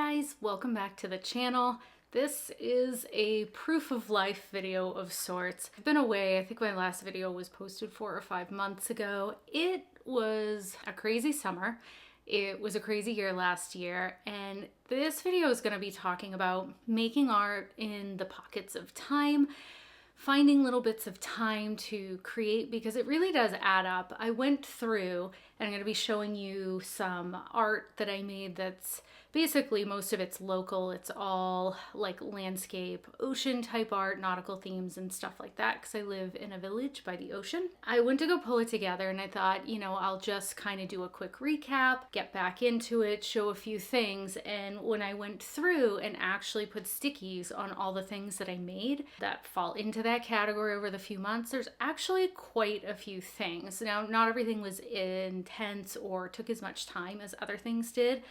guys, welcome back to the channel. This is a proof of life video of sorts. I've been away. I think my last video was posted 4 or 5 months ago. It was a crazy summer. It was a crazy year last year, and this video is going to be talking about making art in the pockets of time, finding little bits of time to create, because it really does add up. I went through and I'm going to be showing you some art that I made that's basically, most of it's local. It's all like landscape, ocean type art, nautical themes and stuff like that, because I live in a village by the ocean. I went to go pull it together and I thought, you know, I'll just kind of do a quick recap, get back into it, show a few things. And when I went through and actually put stickies on all the things that I made that fall into that category over the few months, there's actually quite a few things. Now, not everything was intense or took as much time as other things did,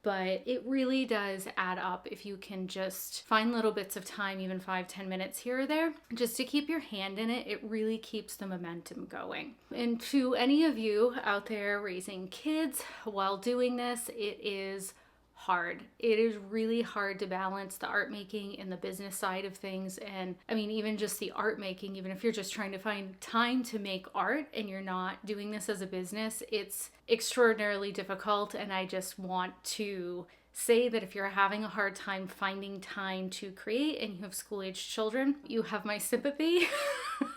but it really does add up if you can just find little bits of time, even 5-10 minutes here or there, just to keep your hand in it. It really keeps the momentum going. And to any of you out there raising kids while doing this, it is hard. It is really hard to balance the art making and the business side of things. And I mean, even just the art making, even if you're just trying to find time to make art and you're not doing this as a business, it's extraordinarily difficult. And I just want to say that if you're having a hard time finding time to create and you have school-aged children, you have my sympathy.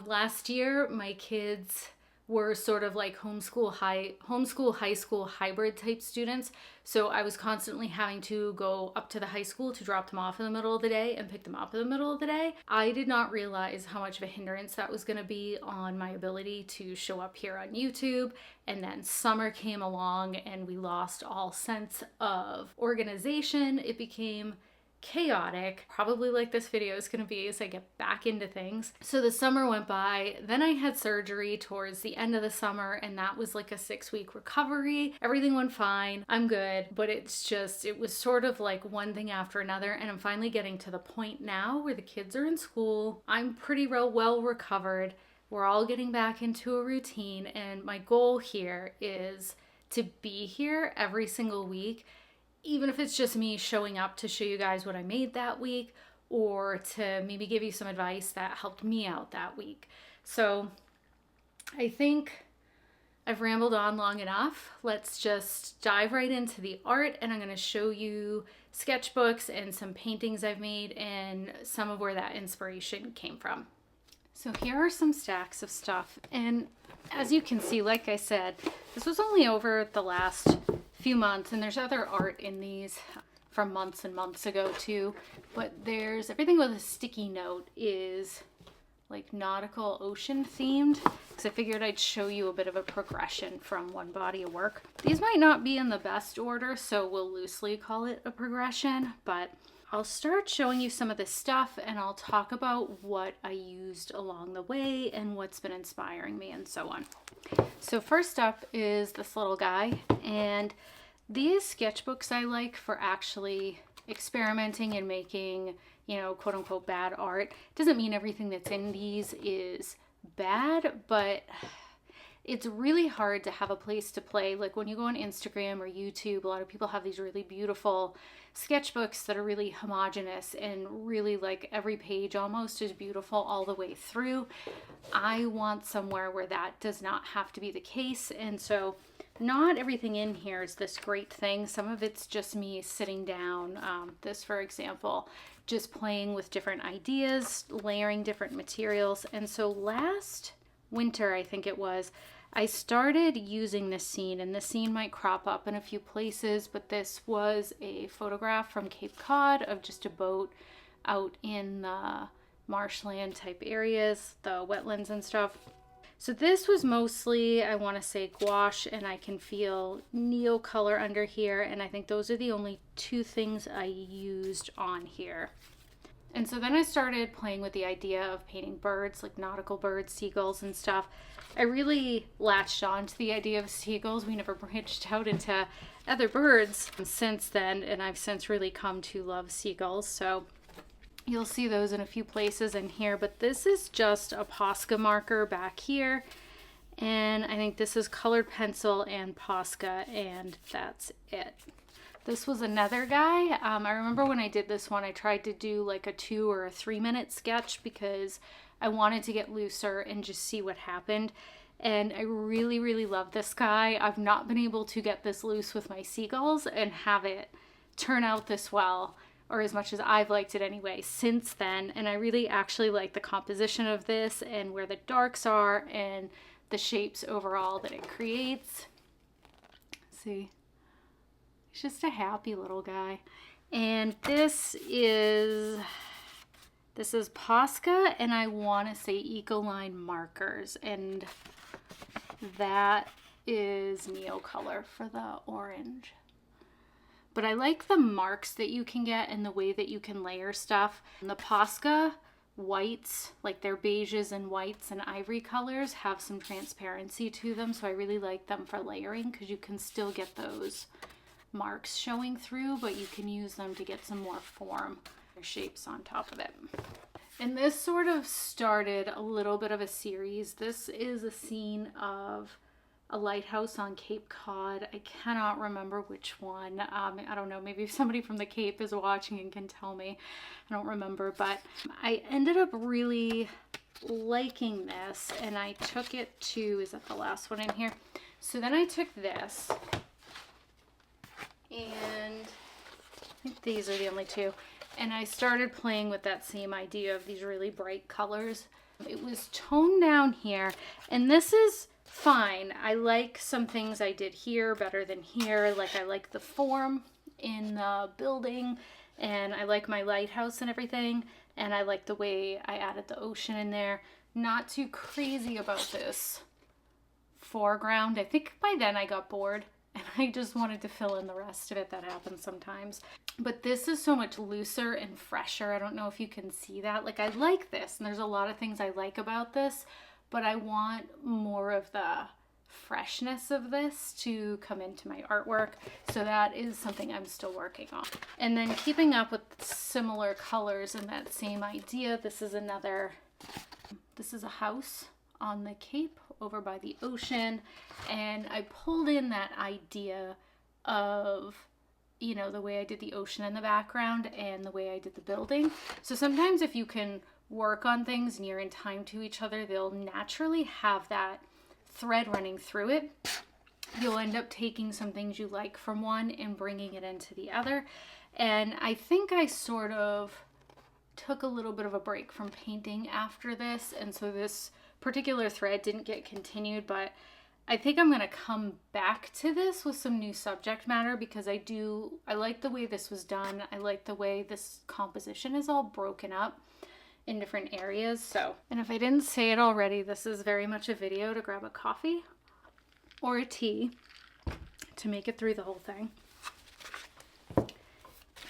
Last year, my kids were sort of like homeschool, high school hybrid type students. So I was constantly having to go up to the high school to drop them off in the middle of the day and pick them up in the middle of the day. I did not realize how much of a hindrance that was going to be on my ability to show up here on YouTube. And then summer came along and we lost all sense of organization. It became chaotic, probably like this video is going to be as I get back into things. So the summer went by, then I had surgery towards the end of the summer, and that was like a 6-week recovery. Everything went fine, I'm good, but it's just, it was sort of like one thing after another, and I'm finally getting to the point now where the kids are in school. I'm pretty well recovered. We're all getting back into a routine, and my goal here is to be here every single week, even if it's just me showing up to show you guys what I made that week, or to maybe give you some advice that helped me out that week. So I think I've rambled on long enough. Let's just dive right into the art, and I'm going to show you sketchbooks and some paintings I've made and some of where that inspiration came from. So here are some stacks of stuff, and as you can see, like I said, this was only over the last few months, and there's other art in these from months and months ago too, but there's everything with a sticky note is like nautical ocean themed, because I figured I'd show you a bit of a progression from one body of work. These might not be in the best order, so we'll loosely call it a progression, but I'll start showing you some of this stuff and I'll talk about what I used along the way and what's been inspiring me and so on. So first up is this little guy, and these sketchbooks I like for actually experimenting and making, you know, quote unquote bad art. Doesn't mean everything that's in these is bad, but it's really hard to have a place to play. Like when you go on Instagram or YouTube, a lot of people have these really beautiful sketchbooks that are really homogeneous and really like every page almost is beautiful all the way through. I want somewhere where that does not have to be the case. And so not everything in here is this great thing. Some of it's just me sitting down. This, for example, just playing with different ideas, layering different materials. And so last winter, I think it was, I started using this scene, and this scene might crop up in a few places, but this was a photograph from Cape Cod of just a boat out in the marshland type areas, the wetlands and stuff. So this was mostly, I want to say gouache, and I can feel neo color under here, and I think those are the only two things I used on here. And so then I started playing with the idea of painting birds, like nautical birds, seagulls and stuff. I really latched on to the idea of seagulls. We never branched out into other birds since then, and I've since really come to love seagulls. So you'll see those in a few places in here, but this is just a Posca marker back here. And I think this is colored pencil and Posca, and that's it. This was another guy. I remember when I did this one, I tried to do like a 2 or a 3 minute sketch because I wanted to get looser and just see what happened. And I really, really love this guy. I've not been able to get this loose with my seagulls and have it turn out this well, or as much as I've liked it anyway, since then. And I really actually like the composition of this and where the darks are and the shapes overall that it creates. See? He's just a happy little guy. And this is Posca, and I want to say Ecoline markers, and that is Neocolor for the orange. But I like the marks that you can get and the way that you can layer stuff. And the Posca whites, like their beiges and whites and ivory colors, have some transparency to them, so I really like them for layering because you can still get those marks showing through, but you can use them to get some more form or shapes on top of it. And this sort of started a little bit of a series. This is a scene of a lighthouse on Cape Cod. I cannot remember which one. I don't know, maybe if somebody from the Cape is watching and can tell me. I don't remember, but I ended up really liking this, and I took it to, is that the last one in here? So then I took this, and I think these are the only two, and I started playing with that same idea of these really bright colors. It was toned down here, and this is fine. I like some things I did here better than here. Like I like the form in the building, and I like my lighthouse and everything, and I like the way I added the ocean in there. Not too crazy about this foreground. I think by then I got bored and I just wanted to fill in the rest of it. That happens sometimes. But this is so much looser and fresher. I don't know if you can see that. Like I like this, and there's a lot of things I like about this, but I want more of the freshness of this to come into my artwork. So that is something I'm still working on. And then keeping up with similar colors and that same idea, this is a house on the Cape over by the ocean, and I pulled in that idea of, you know, the way I did the ocean in the background and the way I did the building. So sometimes if you can work on things near in time to each other, they'll naturally have that thread running through it. You'll end up taking some things you like from one and bringing it into the other. And I think I sort of took a little bit of a break from painting after this, and so this particular thread didn't get continued, but I think I'm going to come back to this with some new subject matter because I like the way this was done. I like the way this composition is all broken up in different areas. So, and if I didn't say it already, this is very much a video to grab a coffee or a tea to make it through the whole thing.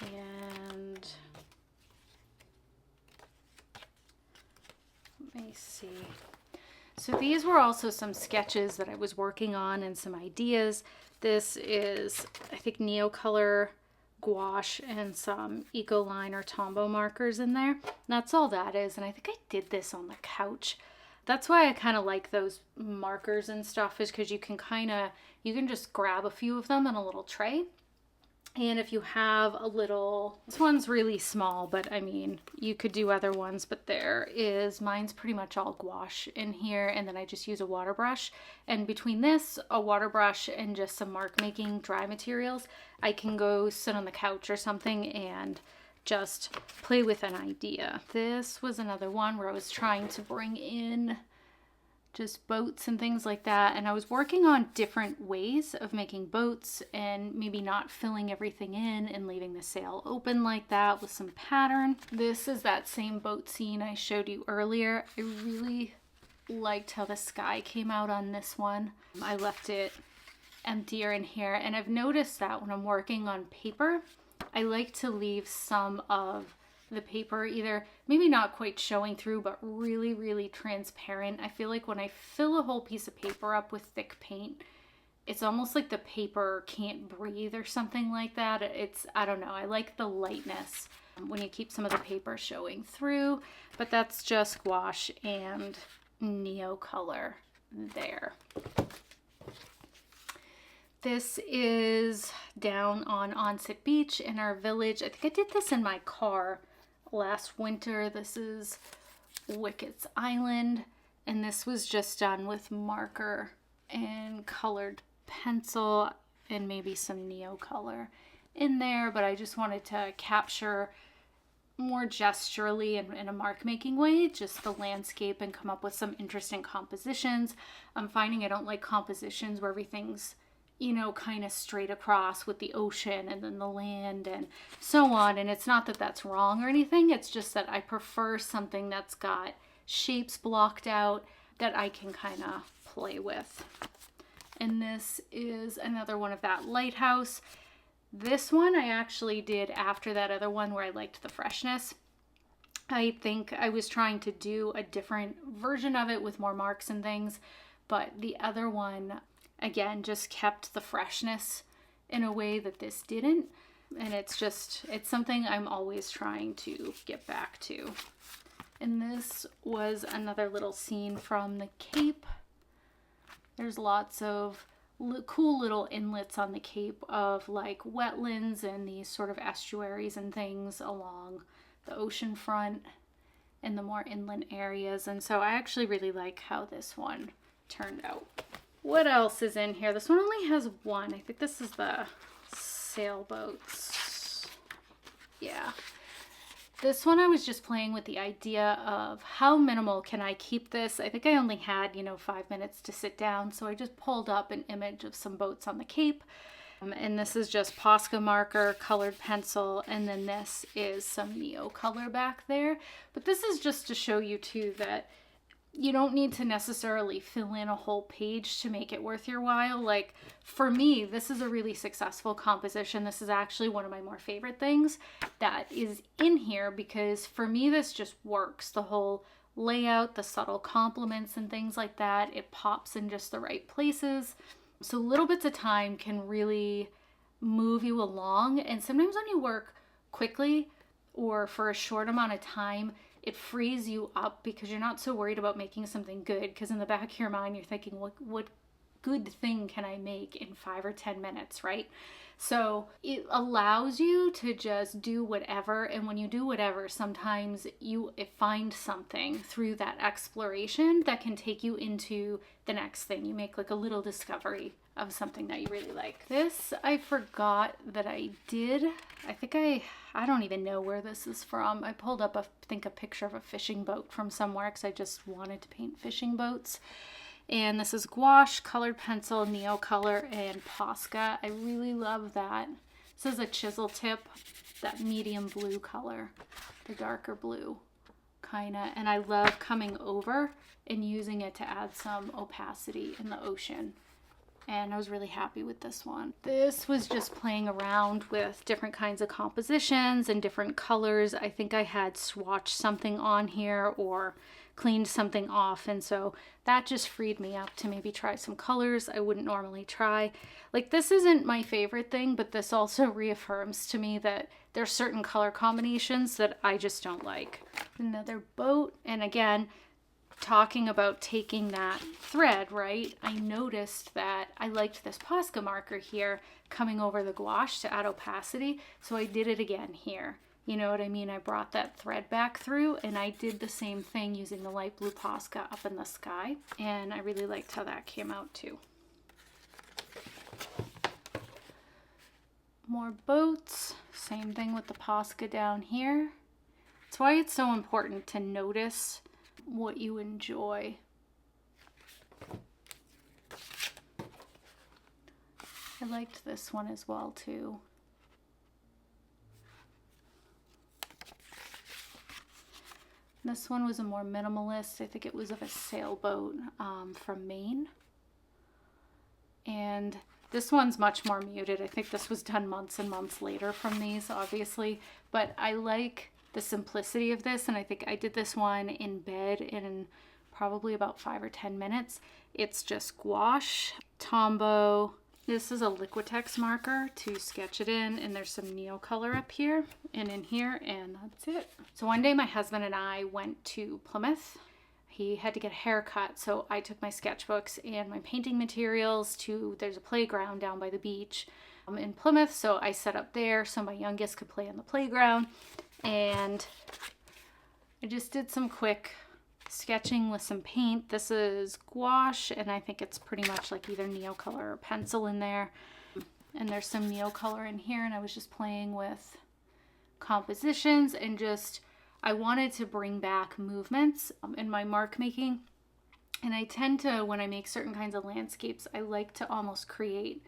And let me see. So these were also some sketches that I was working on and some ideas. This is, I think, Neocolor gouache and some Ecoline or Tombow markers in there. That's all that is, and I think I did this on the couch. That's why I kind of like those markers and stuff, is because you can just grab a few of them in a little tray. And if you have a little, this one's really small, but I mean, you could do other ones, but mine's pretty much all gouache in here, and then I just use a water brush. And between this, a water brush, and just some mark making dry materials, I can go sit on the couch or something and just play with an idea. This was another one where I was trying to bring in just boats and things like that, and I was working on different ways of making boats and maybe not filling everything in and leaving the sail open like that with some pattern. This is that same boat scene I showed you earlier. I really liked how the sky came out on this one. I left it emptier in here, and I've noticed that when I'm working on paper, I like to leave some of the paper either maybe not quite showing through, but really, really transparent. I feel like when I fill a whole piece of paper up with thick paint, it's almost like the paper can't breathe or something like that. I don't know, I like the lightness when you keep some of the paper showing through, but that's just gouache and Neocolor there. This is down on Onset Beach in our village. I think I did this in my car last winter. This is Wicket Island, and this was just done with marker and colored pencil and maybe some neo color in there, but I just wanted to capture more gesturally and in a mark making way just the landscape and come up with some interesting compositions. I'm finding I don't like compositions where everything's, you know, kind of straight across with the ocean and then the land and so on. And it's not that that's wrong or anything. It's just that I prefer something that's got shapes blocked out that I can kind of play with. And this is another one of that lighthouse. This one I actually did after that other one where I liked the freshness. I think I was trying to do a different version of it with more marks and things, but the other one, again, just kept the freshness in a way that this didn't. And it's something I'm always trying to get back to. And this was another little scene from the Cape. There's lots of cool little inlets on the Cape of like wetlands and these sort of estuaries and things along the ocean front and the more inland areas. And so I actually really like how this one turned out. What else is in here? This one only has one. I think this is the sailboats. Yeah. This one I was just playing with the idea of how minimal can I keep this. I think I only had, 5 minutes to sit down, so I just pulled up an image of some boats on the Cape. And this is just Posca marker, colored pencil, and then this is some neo color back there. But this is just to show you too that you don't need to necessarily fill in a whole page to make it worth your while. Like for me, this is a really successful composition. This is actually one of my more favorite things that is in here because for me, this just works. The whole layout, the subtle compliments and things like that, it pops in just the right places. So little bits of time can really move you along. And sometimes when you work quickly or for a short amount of time, it frees you up because you're not so worried about making something good. Because in the back of your mind, you're thinking, what good thing can I make in 5 or 10 minutes, right? So it allows you to just do whatever. And when you do whatever, sometimes you find something through that exploration that can take you into the next thing. You make like a little discovery of something that you really like. This, I forgot that I did. I think I don't even know where this is from. I pulled up, a picture of a fishing boat from somewhere because I just wanted to paint fishing boats. And this is gouache, colored pencil, neo color, and Posca. I really love that. This is a chisel tip, that medium blue color, the darker blue kind of. And I love coming over and using it to add some opacity in the ocean. And I was really happy with this one. This was just playing around with different kinds of compositions and different colors. I think I had swatched something on here or cleaned something off, and so that just freed me up to maybe try some colors I wouldn't normally try. Like this isn't my favorite thing, but this also reaffirms to me that there's certain color combinations that I just don't like. Another boat, and again, talking about taking that thread, right? I noticed that I liked this Posca marker here coming over the gouache to add opacity, so I did it again here. You know what I mean? I brought that thread back through and I did the same thing using the light blue Posca up in the sky. And I really liked how that came out too. More boats, same thing with the Posca down here. That's why it's so important to notice what you enjoy. I liked this one as well too. This one was a more minimalist. I think it was of a sailboat from Maine. And this one's much more muted. I think this was done months and months later from these, obviously. But I like the simplicity of this, and I think I did this one in bed in probably about 5 or 10 minutes. It's just gouache, Tombow. This is a Liquitex marker to sketch it in, and there's some neo color up here and in here, and that's it. So one day my husband and I went to Plymouth. He had to get a haircut, so I took my sketchbooks and my painting materials to, there's a playground down by the beach in Plymouth, so I set up there so my youngest could play on the playground. And I just did some quick sketching with some paint. This is gouache, and I think it's pretty much like either Neocolor or pencil in there. And there's some Neocolor in here, and I was just playing with compositions and just, I wanted to bring back movements in my mark making. And I tend to, when I make certain kinds of landscapes, I like to almost create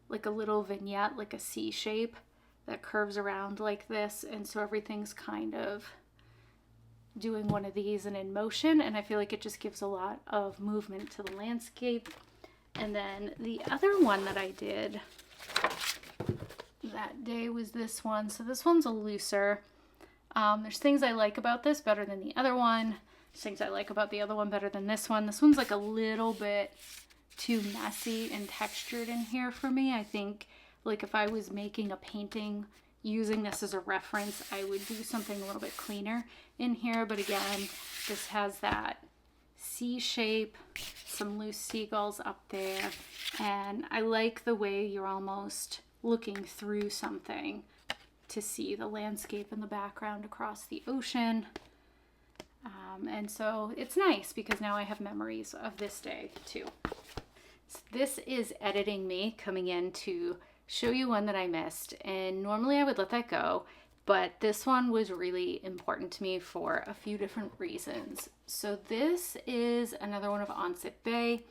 like a little vignette, like a C shape that curves around like this. And so everything's kind of doing one of these and in motion, and I feel like it just gives a lot of movement to the landscape. And then the other one that I did that day was this one. So this one's a looser. There's things I like about this better than the other one. There's things I like about the other one better than this one. This one's like a little bit too messy and textured in here for me. I think like if I was making a painting using this as a reference, I would do something a little bit cleaner in here. But again, this has that C shape, some loose seagulls up there, and I like the way you're almost looking through something to see the landscape in the background across the ocean. And so it's nice because now I have memories of this day too. So this is editing me coming in to show you one that I missed, and normally I would let that go, but this one was really important to me for a few different reasons. So this is another one of Onset Bay,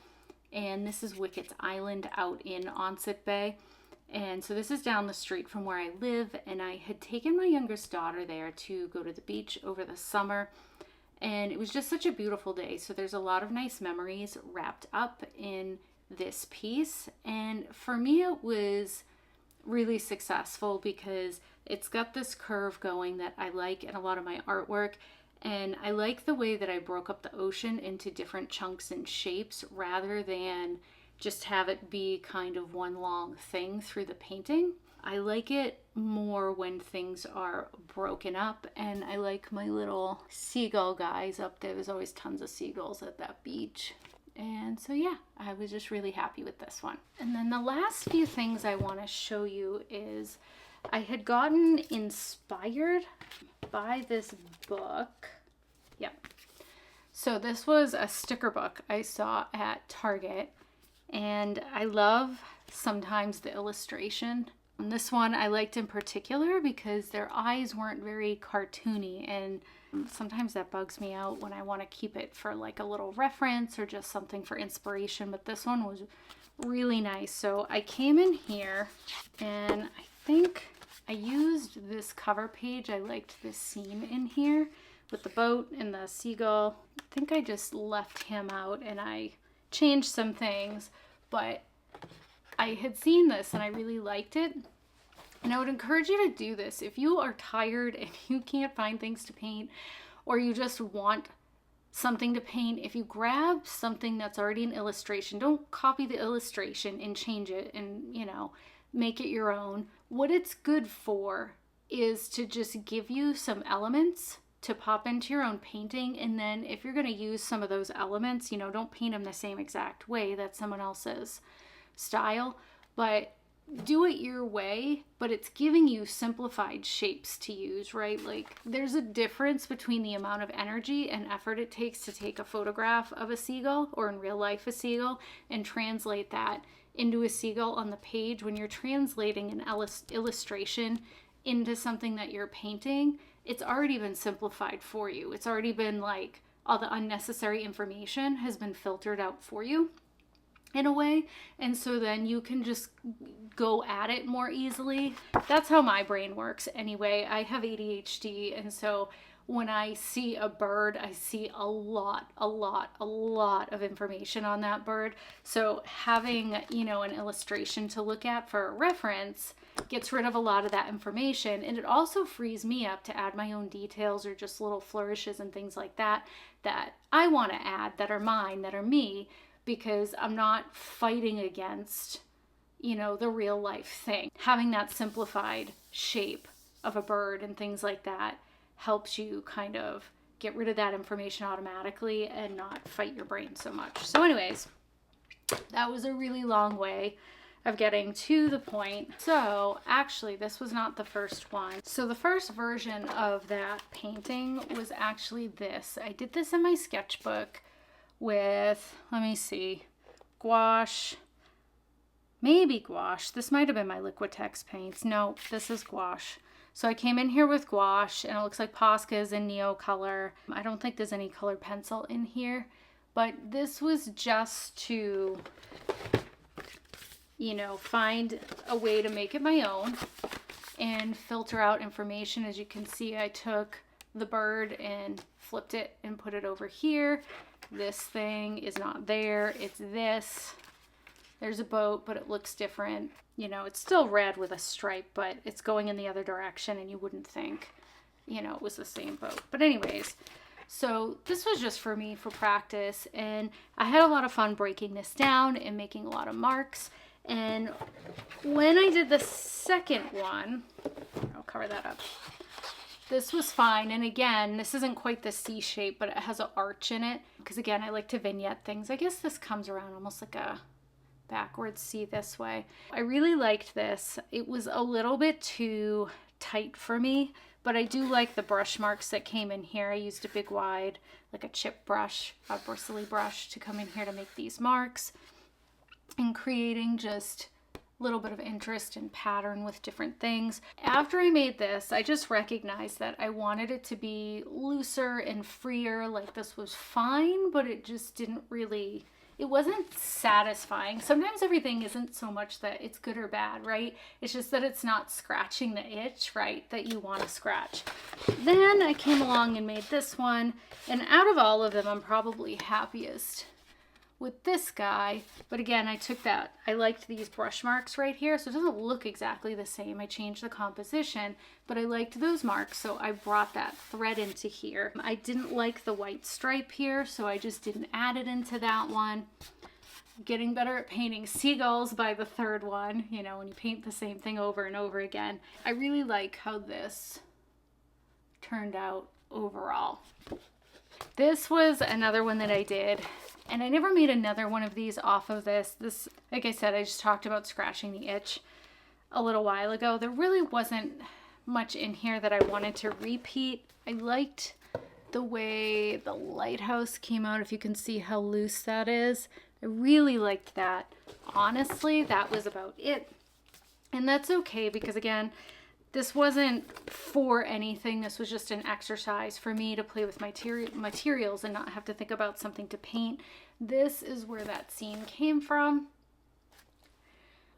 and this is Wicket Island out in Onset Bay. And so this is down the street from where I live, and I had taken my youngest daughter there to go to the beach over the summer, and it was just such a beautiful day. So there's a lot of nice memories wrapped up in this piece, and for me it was really successful because it's got this curve going that I like in a lot of my artwork, and I like the way that I broke up the ocean into different chunks and shapes rather than just have it be kind of one long thing through the painting. I like it more when things are broken up, and I like my little seagull guys up there. There's always tons of seagulls at that beach. And so yeah, I was just really happy with this one. And then the last few things I want to show you is I had gotten inspired by this book. Yep. So this was a sticker book I saw at Target, and I love sometimes the illustration. And this one I liked in particular because their eyes weren't very cartoony, and sometimes that bugs me out when I want to keep it for like a little reference or just something for inspiration, but this one was really nice. So I came in here and I think I used this cover page. I liked this scene in here with the boat and the seagull. I think I just left him out and I changed some things, but I had seen this and I really liked it. And I would encourage you to do this. If you are tired and you can't find things to paint, or you just want something to paint, if you grab something that's already an illustration, don't copy the illustration and change it and, you know, make it your own. What it's good for is to just give you some elements to pop into your own painting. And then if you're going to use some of those elements, you know, don't paint them the same exact way. That's someone else's style, but do it your way. But it's giving you simplified shapes to use, right? Like there's a difference between the amount of energy and effort it takes to take a photograph of a seagull, or in real life a seagull, and translate that into a seagull on the page. When you're translating an illustration into something that you're painting, it's already been simplified for you. It's already been like all the unnecessary information has been filtered out for you in a way, and so then you can just go at it more easily. That's how my brain works anyway. I have ADHD, and so when I see a bird, I see a lot of information on that bird. So having, you know, an illustration to look at for a reference gets rid of a lot of that information, and it also frees me up to add my own details or just little flourishes and things like that that I want to add, that are mine, that are me, because I'm not fighting against, you know, the real life thing. Having that simplified shape of a bird and things like that helps you kind of get rid of that information automatically and not fight your brain so much. So anyways, that was a really long way of getting to the point. So actually, this was not the first one. So the first version of that painting was actually this. I did this in my sketchbook with, let me see, gouache, maybe gouache. This might have been my Liquitex paints. No, this is gouache. So I came in here with gouache, and it looks like Posca is in Neo color. I don't think there's any colored pencil in here, but this was just to, you know, find a way to make it my own and filter out information. As you can see, I took the bird and flipped it and put it over here. This thing is not there, it's this. There's a boat, but it looks different. You know, it's still red with a stripe, but it's going in the other direction, and you wouldn't think, you know, it was the same boat. But anyways, so this was just for me for practice, and I had a lot of fun breaking this down and making a lot of marks. And when I did the second one, I'll cover that up. This was fine. And again, this isn't quite the C shape, but it has an arch in it. Because again, I like to vignette things. I guess this comes around almost like a backwards C this way. I really liked this. It was a little bit too tight for me, but I do like the brush marks that came in here. I used a big wide, like a chip brush, a bristly brush to come in here to make these marks, and creating just a little bit of interest and pattern with different things. After I made this, I just recognized that I wanted it to be looser and freer. Like, this was fine, but it just didn't really, it wasn't satisfying. Sometimes everything isn't so much that it's good or bad, right? It's just that it's not scratching the itch, right, that you want to scratch. Then I came along and made this one, and out of all of them, I'm probably happiest with this guy. But again, I took that, I liked these brush marks right here, so it doesn't look exactly the same. I changed the composition, but I liked those marks, so I brought that thread into here. I didn't like the white stripe here, so I just didn't add it into that one. Getting better at painting seagulls by the third one, you know, when you paint the same thing over and over again. I really like how this turned out overall. This was another one that I did, and I never made another one of these off of this. This, like I said, I just talked about scratching the itch a little while ago. There really wasn't much in here that I wanted to repeat. I liked the way the lighthouse came out, if you can see how loose that is. I really liked that. Honestly, that was about it. And that's okay, because again, this wasn't for anything. This was just an exercise for me to play with materials and not have to think about something to paint. This is where that scene came from.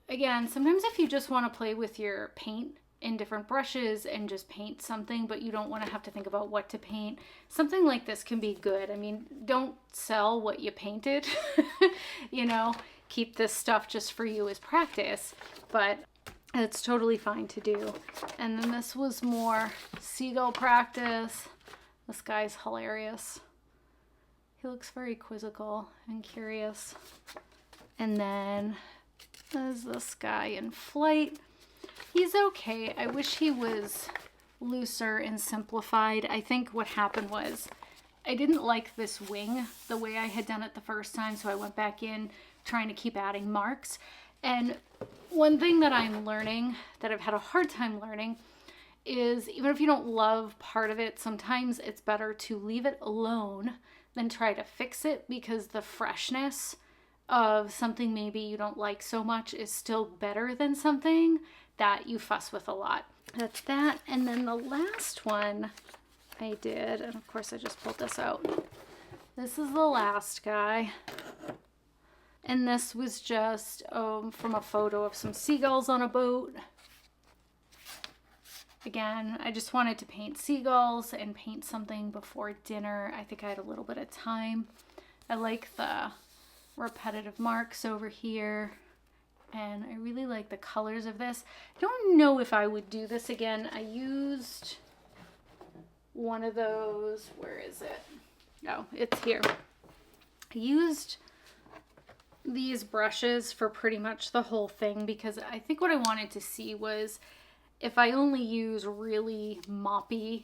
Again, sometimes if you just want to play with your paint in different brushes and just paint something, but you don't want to have to think about what to paint, something like this can be good. I mean, don't sell what you painted, you know, keep this stuff just for you as practice, but it's totally fine to do. And then this was more Seagull Practice. This guy's hilarious. He looks very quizzical and curious. And then there's this guy in flight. He's okay. I wish he was looser and simplified. I think what happened was I didn't like this wing the way I had done it the first time, so I went back in trying to keep adding marks. And one thing that I'm learning, that I've had a hard time learning, is even if you don't love part of it, sometimes it's better to leave it alone than try to fix it, because the freshness of something maybe you don't like so much is still better than something that you fuss with a lot. That's that. And then the last one I did, and of course I just pulled this out. This is the last guy. And this was just from a photo of some seagulls on a boat. Again, I just wanted to paint seagulls and paint something before dinner. I think I had a little bit of time. I like the repetitive marks over here, and I really like the colors of this. I don't know if I would do this again. I used one of those, where is it? No, it's here. I used these brushes for pretty much the whole thing, because I think what I wanted to see was if I only use really moppy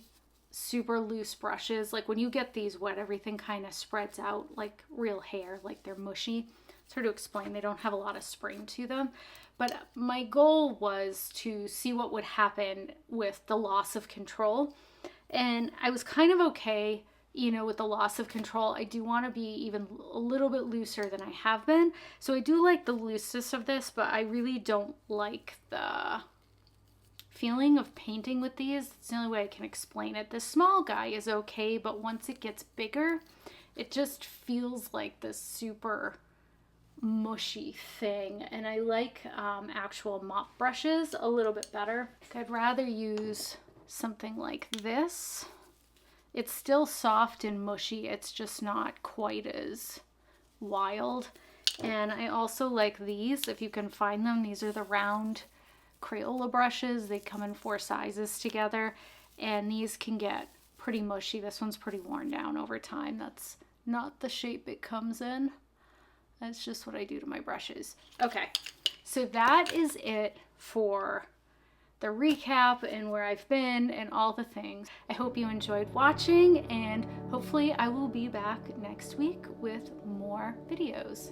super loose brushes. Like when you get these wet, everything kind of spreads out like real hair, like they're mushy. It's hard to explain. They don't have a lot of spring to them. But my goal was to see what would happen with the loss of control. And I was kind of okay, you know, with the loss of control. I do want to be even a little bit looser than I have been. So I do like the looseness of this, but I really don't like the feeling of painting with these. It's the only way I can explain it. This small guy is okay, but once it gets bigger, it just feels like this super mushy thing. And I like actual mop brushes a little bit better. I'd rather use something like this. It's still soft and mushy, it's just not quite as wild. And I also like these, if you can find them. These are the round Crayola brushes. They come in 4 sizes together, and these can get pretty mushy. This one's pretty worn down over time. That's not the shape it comes in. That's just what I do to my brushes. Okay, so that is it for the recap and where I've been and all the things. I hope you enjoyed watching, and hopefully I will be back next week with more videos.